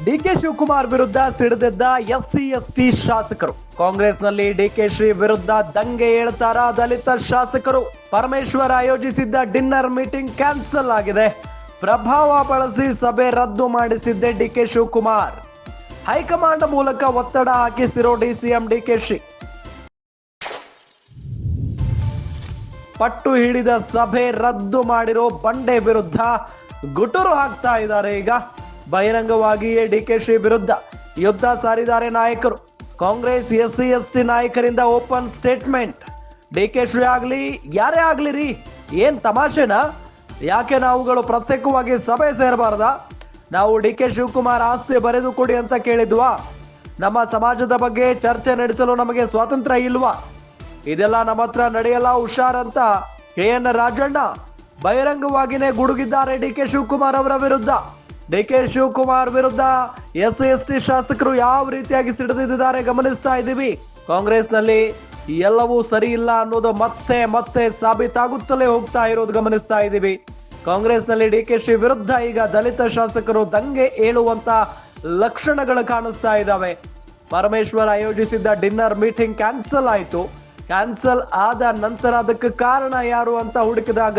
DK Shivakumar ವಿರುದ್ಧ ಸಿಡಿದೆದ್ದ SC ST ಶಾಸಕರು. ಕಾಂಗ್ರೆಸ್ನಲ್ಲಿ ಡಿಕೆ ಶ್ರೀ ವಿರುದ್ಧ ದಂಗೆ ಏಳ್ತಾರ ದಲಿತ ಶಾಸಕರು. ಪರಮೇಶ್ವರ್ ಆಯೋಜಿಸಿದ್ದ ಡಿನ್ನರ್ ಮೀಟಿಂಗ್ ಕ್ಯಾನ್ಸಲ್ ಆಗಿದೆ. ಪ್ರಭಾವ ಬಳಸಿ ಸಭೆ ರದ್ದು ಮಾಡಿಸಿದ್ದೆ ಡಿಕೆ ಶಿವಕುಮಾರ್. ಹೈಕಮಾಂಡ್ ಮೂಲಕ ಒತ್ತಡ ಹಾಕಿಸಿರೋ ಡಿಸಿಎಂ ಡಿಕೆ ಶ್ರೀ. ಪಟ್ಟು ಹಿಡಿದ ಸಭೆ ರದ್ದು ಮಾಡಿರೋ ಬಂಡೆ ವಿರುದ್ಧ ಗುಟುರು ಹಾಕ್ತಾ ಇದ್ದಾರೆ. ಈಗ ಬಹಿರಂಗವಾಗಿಯೇ ಡಿಕೆ ಶ್ರೀ ವಿರುದ್ಧ ಯುದ್ಧ ಸಾರಿದ್ದಾರೆ ನಾಯಕರು. ಕಾಂಗ್ರೆಸ್ ಎಸ್ಸಿ ಎಸ್ಟಿ ನಾಯಕರಿಂದ ಓಪನ್ ಸ್ಟೇಟ್ಮೆಂಟ್. ಡಿಕೆ ಶ್ರೀ ಆಗ್ಲಿ ಯಾರೇ ಆಗ್ಲಿ ರೀ, ಏನ್ ತಮಾಷೆನಾ? ಯಾಕೆ ನಾವುಗಳು ಪ್ರತ್ಯೇಕವಾಗಿ ಸಭೆ ಸೇರಬಾರ್ದ? ನಾವು ಡಿಕೆ ಶಿವಕುಮಾರ್ ಆಸ್ತಿ ಬರೆದು ಕೊಡಿ ಅಂತ ಕೇಳಿದ್ವಾ? ನಮ್ಮ ಸಮಾಜದ ಬಗ್ಗೆ ಚರ್ಚೆ ನಡೆಸಲು ನಮಗೆ ಸ್ವಾತಂತ್ರ್ಯ ಇಲ್ವಾ? ಇದೆಲ್ಲ ನಮ್ಮ ಹತ್ರ ನಡೆಯಲ್ಲ, ಹುಷಾರಂತ KN ರಾಜಣ್ಣ ಬಹಿರಂಗವಾಗಿನೇ ಗುಡುಗಿದ್ದಾರೆ ಡಿಕೆ ಶಿವಕುಮಾರ್ ಅವರ ವಿರುದ್ಧ. ಡಿಕೆ ಶಿವಕುಮಾರ್ ವಿರುದ್ಧ ಎಸ್ಸಿ ಎಸ್ಟಿ ಶಾಸಕರು ಯಾವ ರೀತಿಯಾಗಿ ಸಿಡಿದಿದ್ದಾರೆ ಗಮನಿಸ್ತಾ ಇದ್ದೀವಿ. ಕಾಂಗ್ರೆಸ್ನಲ್ಲಿ ಎಲ್ಲವೂ ಸರಿ ಇಲ್ಲ ಅನ್ನೋದು ಮತ್ತೆ ಮತ್ತೆ ಸಾಬೀತಾಗುತ್ತಲೇ ಹೋಗ್ತಾ ಇರೋದು ಗಮನಿಸ್ತಾ ಇದ್ದೀವಿ. ಕಾಂಗ್ರೆಸ್ನಲ್ಲಿ ಡಿಕೆ ಶ್ರೀ ವಿರುದ್ಧ ಈಗ ದಲಿತ ಶಾಸಕರು ದಂಗೆ ಏಳುವಂತ ಲಕ್ಷಣಗಳು ಕಾಣಿಸ್ತಾ ಇದ್ದಾವೆ. ಪರಮೇಶ್ವರ್ ಆಯೋಜಿಸಿದ್ದ ಡಿನ್ನರ್ ಮೀಟಿಂಗ್ ಕ್ಯಾನ್ಸಲ್ ಆಯಿತು. ಕ್ಯಾನ್ಸಲ್ ಆದ ನಂತರ ಅದಕ್ಕೆ ಕಾರಣ ಯಾರು ಅಂತ ಹುಡುಕಿದಾಗ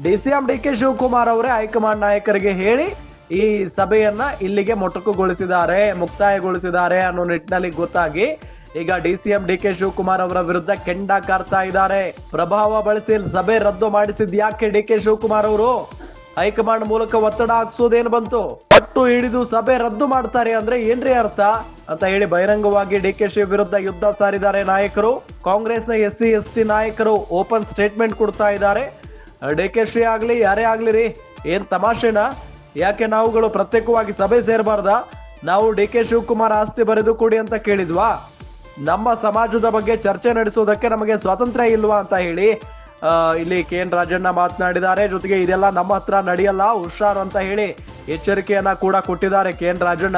ಡಿಸಿಎಂ ಡಿಕೆ ಶಿವಕುಮಾರ್ ಅವರೇ ಹೈಕಮಾಂಡ್ ನಾಯಕರಿಗೆ ಹೇಳಿ ಈ ಸಭೆಯನ್ನ ಇಲ್ಲಿಗೆ ಮೊಟಕುಗೊಳಿಸಿದ್ದಾರೆ, ಮುಕ್ತಾಯಗೊಳಿಸಿದ್ದಾರೆ ಅನ್ನೋ ನಿಟ್ಟಿನಲ್ಲಿ ಗೊತ್ತಾಗಿ ಈಗ ಡಿಸಿಎಂ ಡಿಕೆ ಶಿವಕುಮಾರ್ ಅವರ ವಿರುದ್ಧ ಕೆಂಡ ಕಾರ್ತಾ ಇದ್ದಾರೆ. ಪ್ರಭಾವ ಬಳಸಿ ಸಭೆ ರದ್ದು ಮಾಡಿಸಿದ್ ಯಾಕೆ ಡಿಕೆ ಶಿವಕುಮಾರ್ ಅವರು? ಹೈಕಮಾಂಡ್ ಮೂಲಕ ಒತ್ತಡ ಹಾಕ್ಸೋದೇನು ಬಂತು? ಪಟ್ಟು ಹಿಡಿದು ಸಭೆ ರದ್ದು ಮಾಡ್ತಾರೆ ಅಂದ್ರೆ ಏನ್ರಿ ಅರ್ಥ ಅಂತ ಹೇಳಿ ಬಹಿರಂಗವಾಗಿ ಡಿಕೆ ಶ್ರೀ ವಿರುದ್ಧ ಯುದ್ಧ ಸಾರಿದ್ದಾರೆ ನಾಯಕರು. ಕಾಂಗ್ರೆಸ್ನ ಎಸ್ಸಿ ಎಸ್ಟಿ ನಾಯಕರು ಓಪನ್ ಸ್ಟೇಟ್ಮೆಂಟ್ ಕೊಡ್ತಾ ಇದ್ದಾರೆ. ಡಿಕೆ ಶ್ರೀ ಆಗ್ಲಿ ಯಾರೇ ಆಗ್ಲಿ ರೀ, ಏನ್ ತಮಾಷೆನಾ? ಯಾಕೆ ನಾವುಗಳು ಪ್ರತ್ಯೇಕವಾಗಿ ಸಭೆ ಸೇರಬಾರ್ದ? ನಾವು ಡಿಕೆ ಶಿವಕುಮಾರ್ ಆಸ್ತಿ ಬರೆದು ಕೊಡಿ ಅಂತ ಕೇಳಿದ್ವಾ? ನಮ್ಮ ಸಮಾಜದ ಬಗ್ಗೆ ಚರ್ಚೆ ನಡೆಸೋದಕ್ಕೆ ನಮಗೆ ಸ್ವಾತಂತ್ರ್ಯ ಇಲ್ವಾ ಅಂತ ಹೇಳಿ ಇಲ್ಲಿ KN ರಾಜಣ್ಣ ಮಾತನಾಡಿದ್ದಾರೆ. ಜೊತೆಗೆ ಇದೆಲ್ಲ ನಮ್ಮ ಹತ್ರ ನಡೆಯಲ್ಲ, ಹುಷಾರು ಅಂತ ಹೇಳಿ ಎಚ್ಚರಿಕೆಯನ್ನ ಕೂಡ ಕೊಟ್ಟಿದ್ದಾರೆ KN ರಾಜಣ್ಣ.